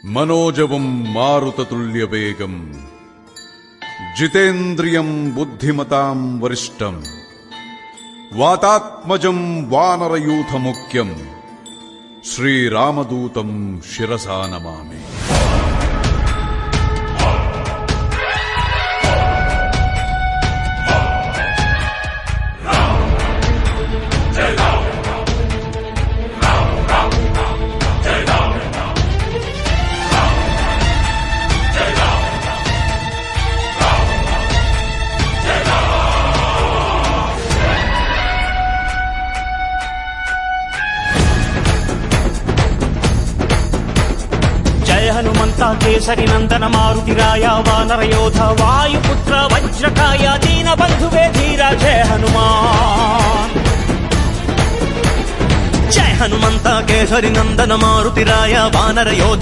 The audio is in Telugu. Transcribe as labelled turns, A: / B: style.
A: మనోజవం మారుతతుల్యవేగం జితేంద్రియం బుద్ధిమతాం వరిష్టం వాతాత్మజం వానరయూథముఖ్యం శ్రీరామదూతం శిరసా నమామి.
B: హనుమంత కేసరి నందన మారుతిరాయ వానర యోధ వాయుపుత్ర వజ్రకాయ దీన బంధువే ధీర జయ హనుమాన్. జయ హనుమంత కేసరి నందన మారుతిరాయ వానర యోధ